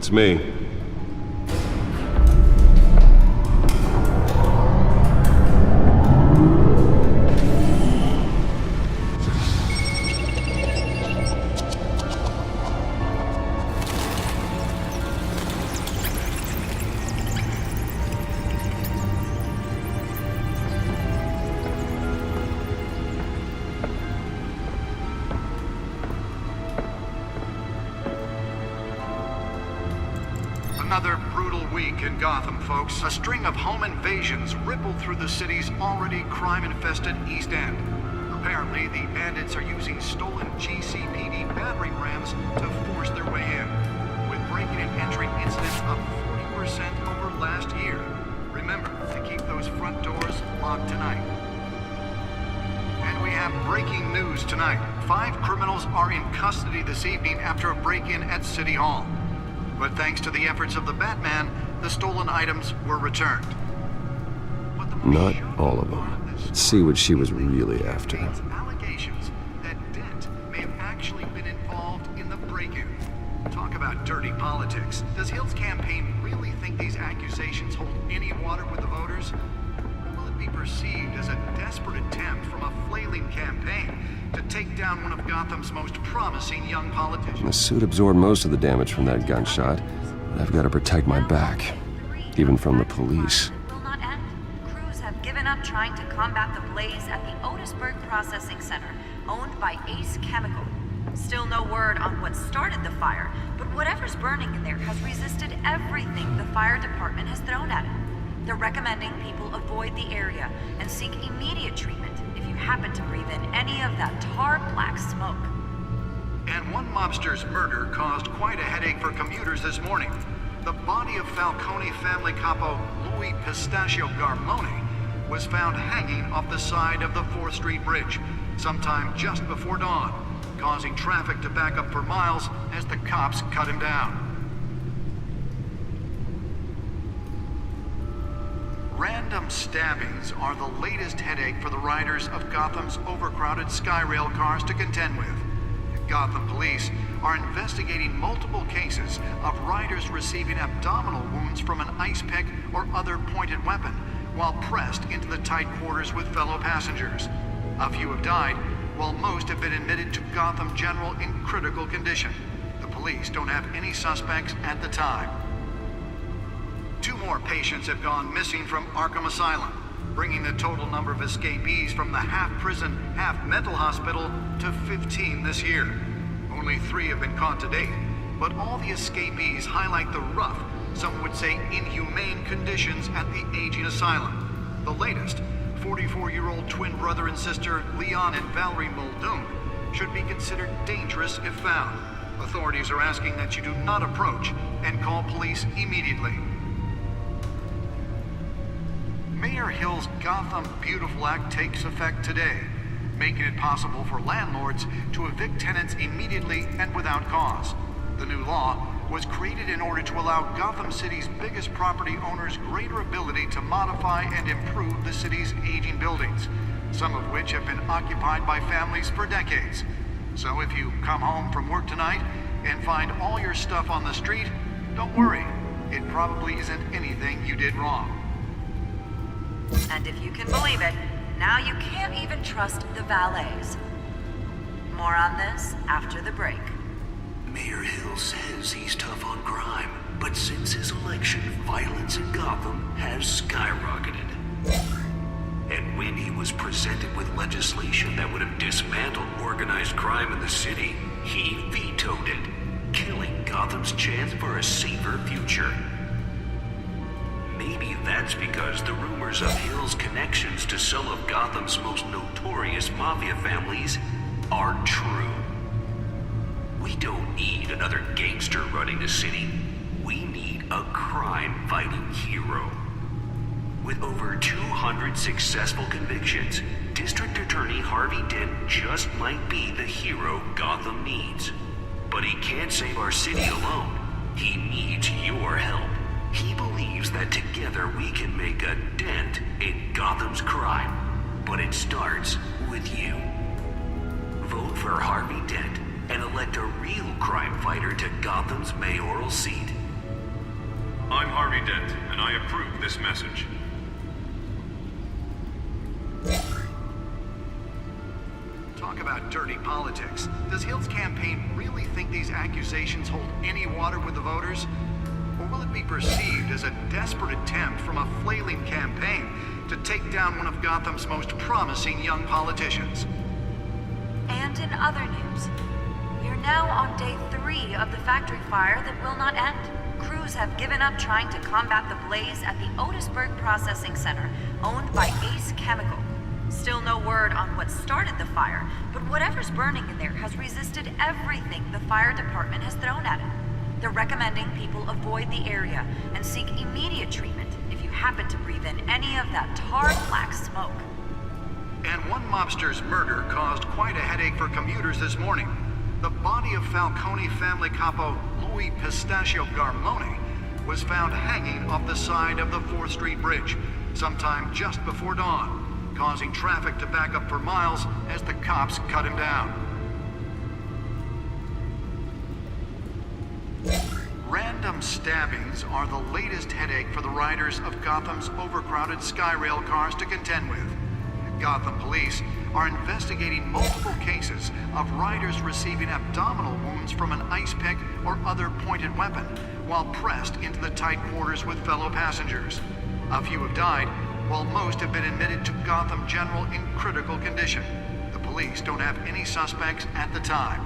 It's me. Another brutal week in Gotham, folks. A string of home invasions rippled through the city's already crime-infested East End. Apparently, the bandits are using stolen GCPD battering rams to force their way in, with breaking and entering incidents up 40% over last year. Remember to keep those front doors locked tonight. And we have breaking news tonight. 5 criminals are in custody this evening after a break-in at City Hall. But thanks to the efforts of the Batman, the stolen items were returned. Not all of them. Let's see what she was really after. Allegations that Dent may have actually been involved in the break-in. Talk about dirty politics. Does Hill's campaign really think these accusations hold any water with the voters? Or will it be perceived as a desperate attempt from a flailing campaign to take down one of Gotham's most promising young politicians? The suit absorbed most of the damage from that gunshot, but I've got to protect my back, even from the police. Will not end. Crews have given up trying to combat the blaze at the Otisburg Processing Center, owned by Ace Chemical. Still no word on what started the fire, but whatever's burning in there has resisted everything the fire department has thrown at it. They're recommending people avoid the area and seek immediate treatment if you happen to breathe in any of that tar black smoke. And one mobster's murder caused quite a headache for commuters this morning. The body of Falcone family capo Louis Pistachio Garmone was found hanging off the side of the 4th Street Bridge sometime just before dawn, causing traffic to back up for miles as the cops cut him down. Random stabbings are the latest headache for the riders of Gotham's overcrowded Skyrail cars to contend with. Gotham police are investigating multiple cases of riders receiving abdominal wounds from an ice pick or other pointed weapon while pressed into the tight quarters with fellow passengers. A few have died, while most have been admitted to Gotham General in critical condition. The police don't have any suspects at the time. 2 more patients have gone missing from Arkham Asylum, bringing the total number of escapees from the half-prison, half-mental hospital to 15 this year. Only 3 have been caught to date, but all the escapees highlight the rough, some would say inhumane conditions at the aging asylum. The latest, 44-year-old twin brother and sister Leon and Valerie Muldoon, should be considered dangerous if found. Authorities are asking that you do not approach and call police immediately. Mayor Hill's Gotham Beautiful Act takes effect today, making it possible for landlords to evict tenants immediately and without cause. The new law was created in order to allow Gotham City's biggest property owners greater ability to modify and improve the city's aging buildings, some of which have been occupied by families for decades. So if you come home from work tonight and find all your stuff on the street, don't worry. It probably isn't anything you did wrong. And if you can believe it, now you can't even trust the valets. More on this after the break. Mayor Hill says he's tough on crime, but since his election, violence in Gotham has skyrocketed. And when he was presented with legislation that would have dismantled organized crime in the city, he vetoed it, killing Gotham's chance for a safer future. Maybe that's because the rumors of Hill's connections to some of Gotham's most notorious mafia families aren't true. We don't need another gangster running the city. We need a crime-fighting hero. With over 200 successful convictions, District Attorney Harvey Dent just might be the hero Gotham needs. But he can't save our city alone. He needs your help. He believes that together we can make a dent in Gotham's crime. But it starts with you. Vote for Harvey Dent and elect a real crime fighter to Gotham's mayoral seat. I'm Harvey Dent, and I approve this message. Talk about dirty politics. Does Hill's campaign really think these accusations hold any water with the voters? Or will it be perceived as a desperate attempt from a flailing campaign to take down one of Gotham's most promising young politicians? And in other news, we're now on day 3 of the factory fire that will not end. Crews have given up trying to combat the blaze at the Otisburg Processing Center, owned by Ace Chemical. Still no word on what started the fire, but whatever's burning in there has resisted everything the fire department has thrown at it. They're recommending people avoid the area and seek immediate treatment if you happen to breathe in any of that tar black smoke. And one mobster's murder caused quite a headache for commuters this morning. The body of Falcone family capo Louis Pistachio Garmone was found hanging off the side of the 4th Street Bridge sometime just before dawn, causing traffic to back up for miles as the cops cut him down. Random stabbings are the latest headache for the riders of Gotham's overcrowded Skyrail cars to contend with. Gotham police are investigating multiple cases of riders receiving abdominal wounds from an ice pick or other pointed weapon while pressed into the tight quarters with fellow passengers. A few have died, while most have been admitted to Gotham General in critical condition. The police don't have any suspects at the time.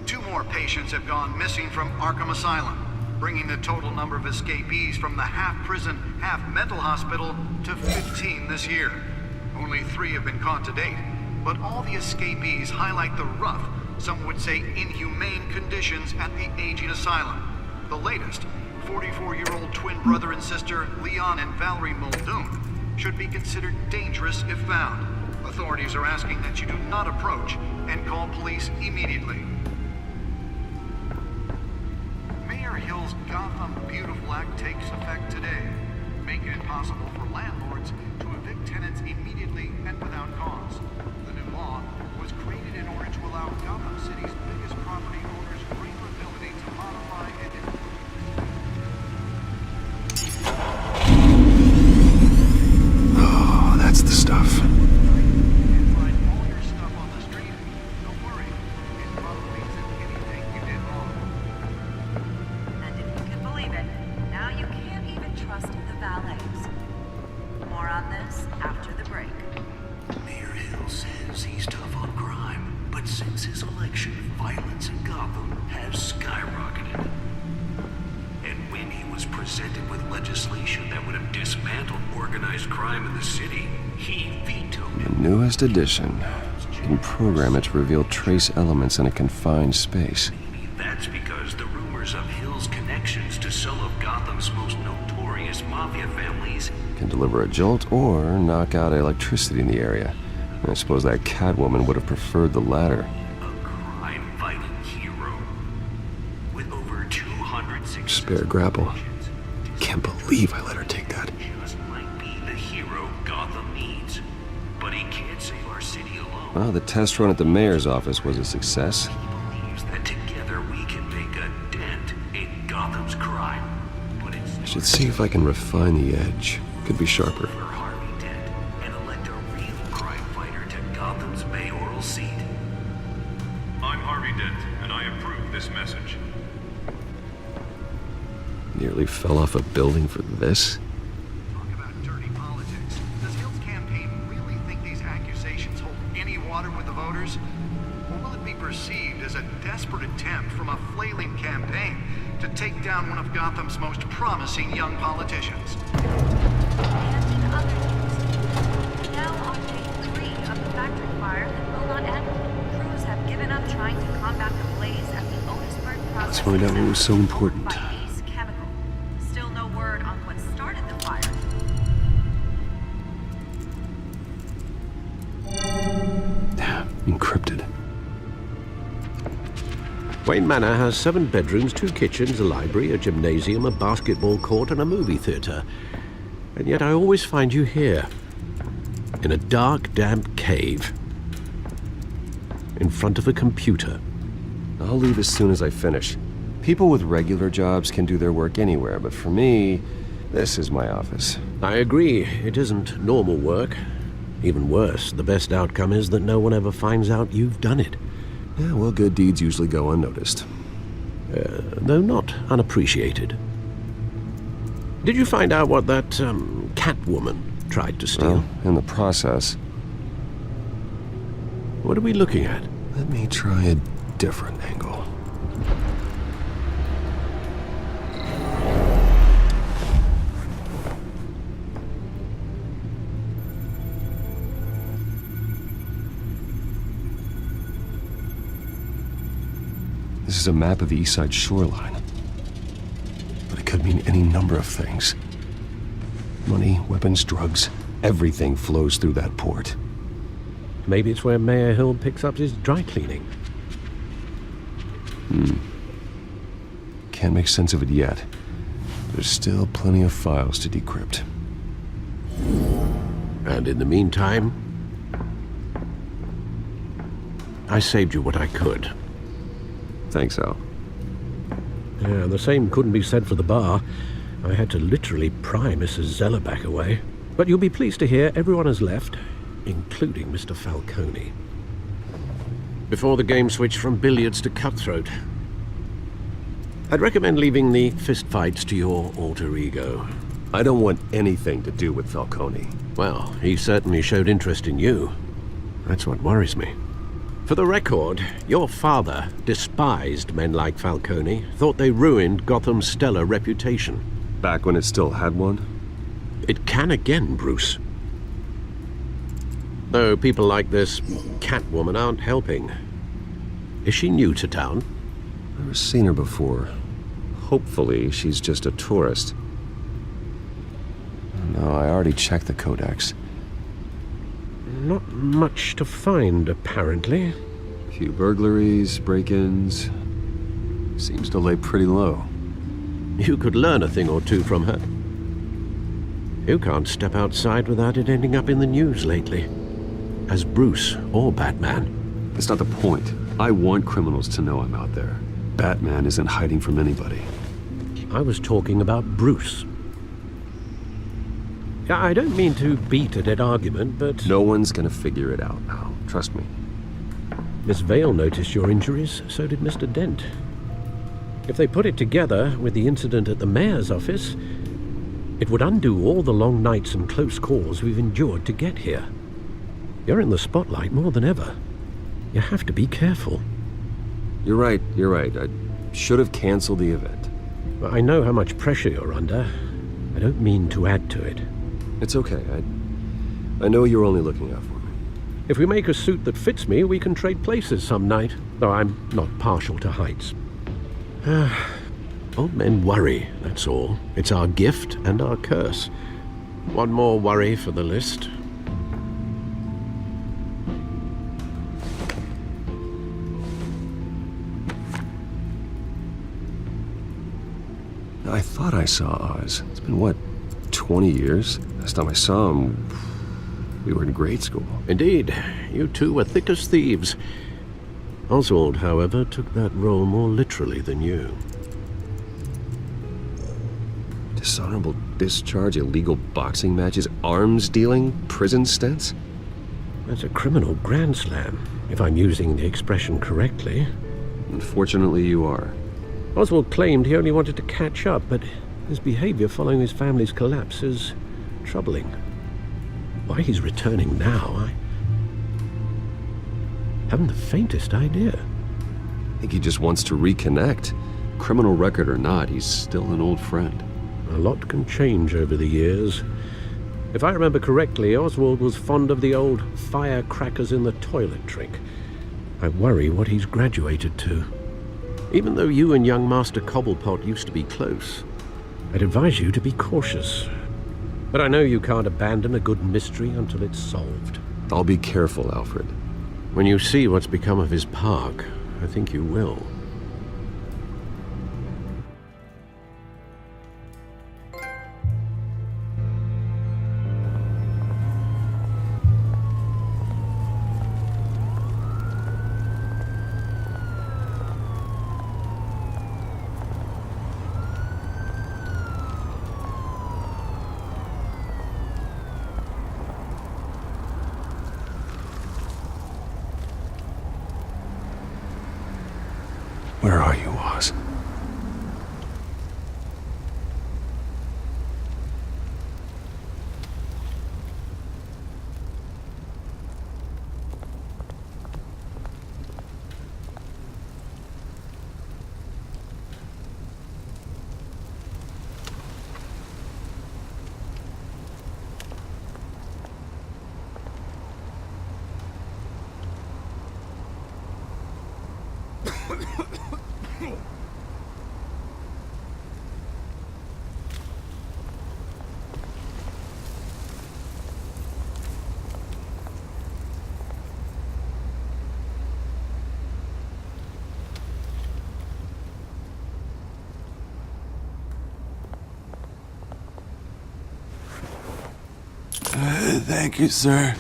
2 more patients have gone missing from Arkham Asylum, bringing the total number of escapees from the half-prison, half-mental hospital to 15 this year. Only 3 have been caught to date, but all the escapees highlight the rough, some would say inhumane conditions at the aging asylum. The latest, 44-year-old twin brother and sister Leon and Valerie Muldoon, should be considered dangerous if found. Authorities are asking that you do not approach and call police immediately. Mayor Hill's Gotham Beautiful Act takes effect today, making it possible for landlords to evict tenants immediately and without cause. The new law was created in order to allow Gotham City's biggest property owners greater ability to modify and improve. Oh, that's the stuff. And find all your stuff on the street. Don't worry, it probably isn't anything you did wrong. And if you can believe it, now you can't even trust the valets. More on this after the break. Mayor Hill says he's tough on crime, but since his election, violence in Gotham has skyrocketed. And when he was presented with legislation that would have dismantled organized crime in the city, he vetoed it. The newest edition. You can program it to reveal trace elements in a confined space. Maybe that's because the rumors of Hill's connections to some of Gotham's most notorious mafia families Can deliver a jolt or knock out electricity in the area. I suppose that Catwoman would have preferred the latter. a crime-fighting hero. With over 260 Spare grapple. Can't believe I let her take that. just might be the hero Gotham needs. But he can't save our city alone. Well, the test run at the mayor's office was a success. He believes that together we can make a dent in Gotham's crime. But it's I should see if I can refine the edge. Could be sharper. for Harvey Dent and elect a real crime fighter to Gotham's mayoral seat. I'm Harvey Dent, and I approve this message. Nearly fell off a building for this? Talk about dirty politics. Does Hill's campaign really think these accusations hold any water with the voters? Or will it be perceived as a desperate attempt from a flailing campaign to take down one of Gotham's most promising young politicians? And in other news, we're now on day 3 of the factory fire that will not end. Crews have given up trying to combat the blaze at the Otisburg Processing Let's find out what was so Center, important. owned by Ace Chemical. Still no word on what started the fire. Encrypted. Wayne Manor has 7 bedrooms, 2 kitchens, a library, a gymnasium, a basketball court, and a movie theater. And yet I always find you here, in a dark, damp cave, in front of a computer. I'll leave as soon as I finish. People with regular jobs can do their work anywhere, but for me, this is my office. I agree, it isn't normal work. Even worse, the best outcome is that no one ever finds out you've done it. Yeah, well, good deeds usually go unnoticed. Though not unappreciated. Did you find out what that, Catwoman tried to steal? Well, in the process, What are we looking at? let me try a different angle. This is a map of the East Side shoreline. But it could mean any number of things. Money, weapons, drugs, everything flows through that port. Maybe it's where Mayor Hill picks up his dry cleaning. Can't make sense of it yet. There's still plenty of files to decrypt. And in the meantime, I saved you what I could. Thanks, Al. Yeah, the same couldn't be said for the bar. I had to literally pry Mrs. Zeller back away. But you'll be pleased to hear everyone has left, including Mr. Falcone. Before the game switched from billiards to cutthroat. I'd recommend leaving the fistfights to your alter ego. I don't want anything to do with Falcone. Well, he certainly showed interest in you. That's what worries me. For the record, your father despised men like Falcone, thought they ruined Gotham's stellar reputation. Back when it still had one? It can again, Bruce. Though people like this Catwoman aren't helping. Is she new to town? Never seen her before. Hopefully, she's just a tourist. No, I already checked the codex. Not much to find, apparently. Few burglaries, break-ins. Seems to lay pretty low. You could learn a thing or two from her. You can't step outside without it ending up in the news lately. As Bruce or Batman. That's not the point. I want criminals to know I'm out there. Batman isn't hiding from anybody. I was talking about Bruce. I don't mean to beat a dead argument, but... No one's gonna figure it out, Al. Trust me. Miss Vale noticed your injuries, so did Mr. Dent. If they put it together with the incident at the mayor's office, it would undo all the long nights and close calls we've endured to get here. You're in the spotlight more than ever. You have to be careful. You're right. I should have canceled the event. I know how much pressure you're under. I don't mean to add to it. It's okay. I know you're only looking out for me. If we make a suit that fits me, we can trade places some night, though I'm not partial to heights. Old men worry, that's all. It's our gift and our curse. One more worry for the list. I thought I saw Oz. It's been, what, 20 years? Last time I saw him, we were in grade school. Indeed, you two were thick as thieves. Oswald, however, took that role more literally than you. Dishonorable discharge, illegal boxing matches, arms dealing, prison stints? That's a criminal grand slam, if I'm using the expression correctly. Unfortunately, you are. Oswald claimed he only wanted to catch up, but his behavior following his family's collapse is troubling. Why he's returning now, I haven't the faintest idea. I think he just wants to reconnect. Criminal record or not, he's still an old friend. A lot can change over the years. If I remember correctly, Oswald was fond of the old firecrackers in the toilet trick. I worry what he's graduated to. Even though you and young Master Cobblepot used to be close, I'd advise you to be cautious. But I know you can't abandon a good mystery until it's solved. I'll be careful, Alfred. When you see what's become of his park, I think you will. Where are you, Oz? Thank you, sir.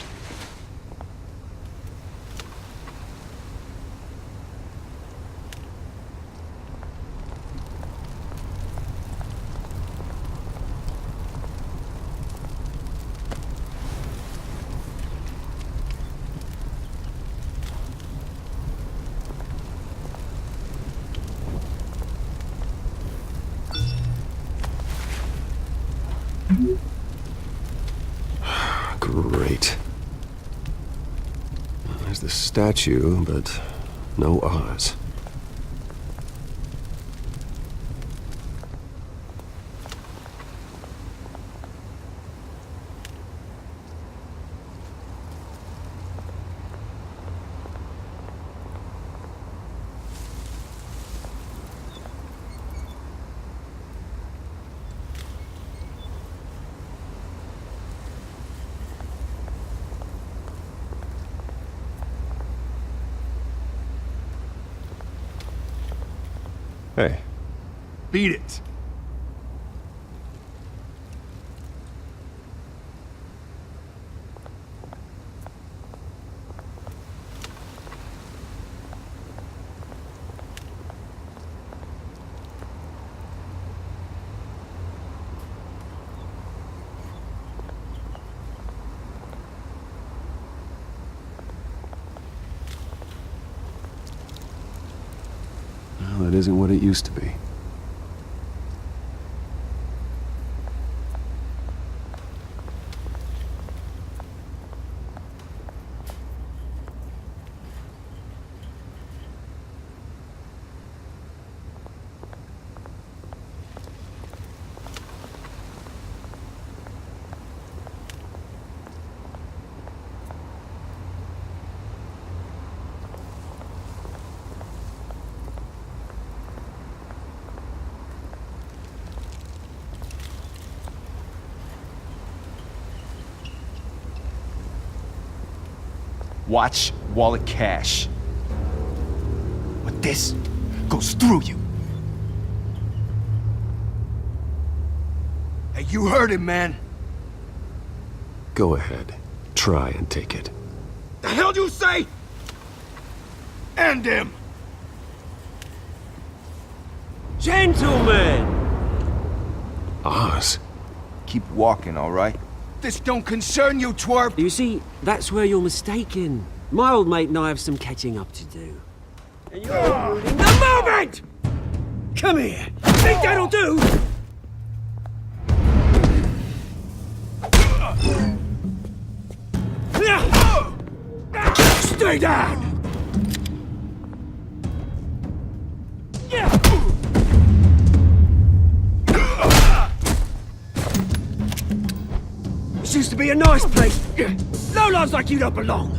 Great. There's the statue, but no Oz. Hey. Beat it. Well, that isn't what it used to be. Watch wallet cash. But this goes through you. Hey, you heard him, man. Go ahead. Try and take it. The hell you say? End him. Gentlemen! Oz? Keep walking, all right? This don't concern you, twerp. You see, that's where you're mistaken. My old mate and I have some catching up to do. And you're ruining the moment! Come here. Think that'll do? Stay down! This used to be a nice place. Lowlifes like you don't belong.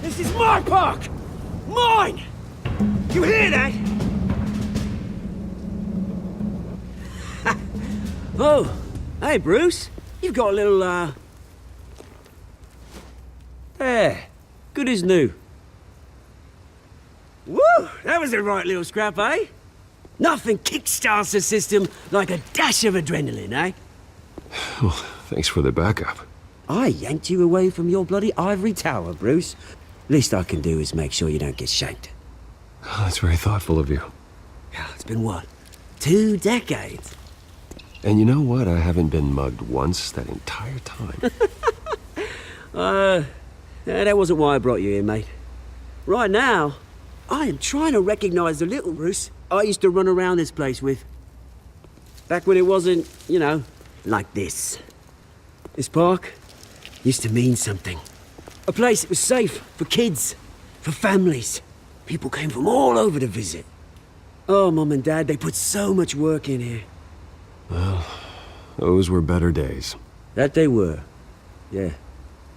This is my park! Mine! You hear that? Oh, hey Bruce. You've got a little, There. Good as new. Woo! That was a right little scrap, eh? Nothing kickstarts the system like a dash of adrenaline, eh? Well, thanks for the backup. I yanked you away from your bloody ivory tower, Bruce. Least I can do is make sure you don't get shanked. Oh, that's very thoughtful of you. It's been what? 2 decades? And you know what? I haven't been mugged once that entire time. That wasn't why I brought you here, mate. Right now, I am trying to recognize the little Bruce I used to run around this place with. Back when it wasn't, you know, like this. This park used to mean something. A place that was safe for kids, for families. People came from all over to visit. Oh, Mum and Dad, they put so much work in here. Well, those were better days. That they were, yeah.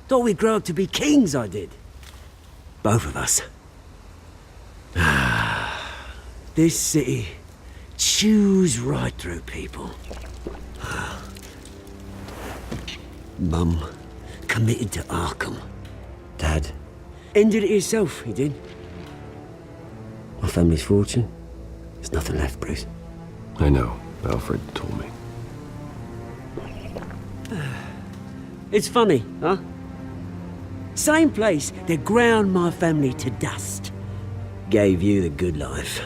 Thought we'd grow up to be kings, I did. Both of us. This city chews right through people. Mum committed to Arkham. Dad ended it himself, he did. My family's fortune, there's nothing left, Bruce. I know. Alfred told me. It's funny, huh? Same place that ground my family to dust. Gave you the good life.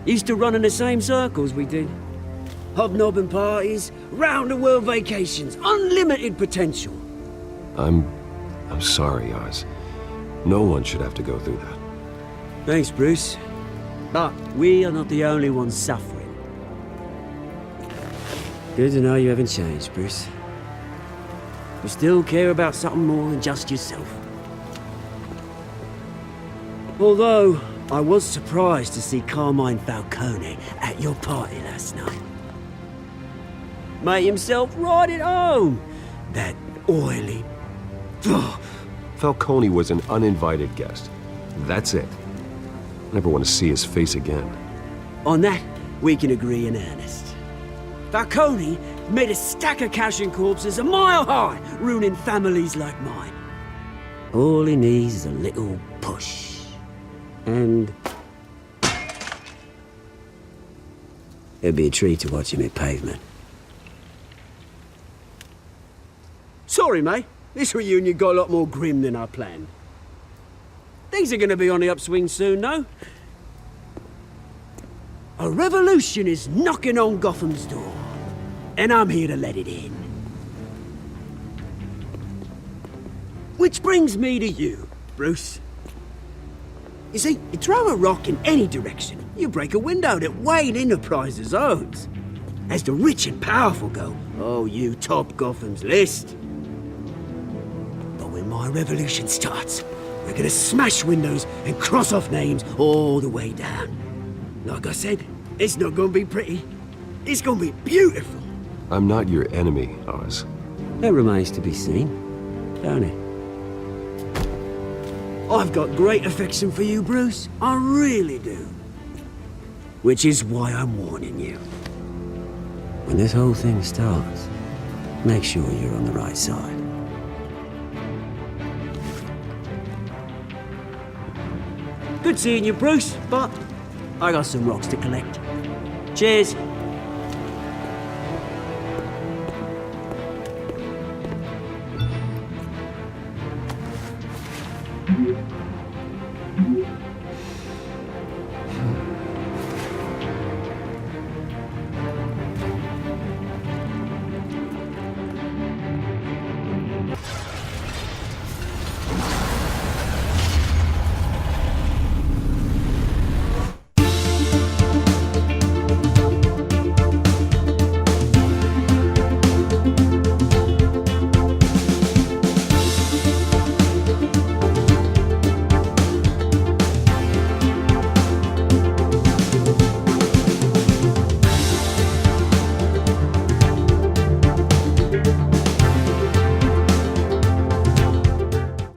Used to run in the same circles we did. Hobnobbing parties, round-the-world vacations, unlimited potential. I'm sorry, Oz. No one should have to go through that. Thanks, Bruce. But we are not the only ones suffering. Good to know you haven't changed, Bruce. You still care about something more than just yourself. Although, I was surprised to see Carmine Falcone at your party last night. Made himself right at home. That oily... Falcone was an uninvited guest. That's it. Never want to see his face again. On that, we can agree in earnest. Falcone made a stack of cash and corpses a mile high, ruining families like mine. All he needs is a little push. And... it'd be a treat to watch him hit pavement. Sorry, mate. This reunion got a lot more grim than I planned. Things are gonna be on the upswing soon, no? A revolution is knocking on Gotham's door. And I'm here to let it in. Which brings me to you, Bruce. You see, you throw a rock in any direction, you break a window that Wayne Enterprises owns. As the rich and powerful go, oh, you top Gotham's list. But when my revolution starts, we're gonna smash windows and cross off names all the way down. Like I said, it's not gonna be pretty. It's gonna be beautiful. I'm not your enemy, Oz. That remains to be seen, don't it? I've got great affection for you, Bruce. I really do. Which is why I'm warning you. When this whole thing starts, make sure you're on the right side. Good seeing you, Bruce, but I got some rocks to collect. Cheers.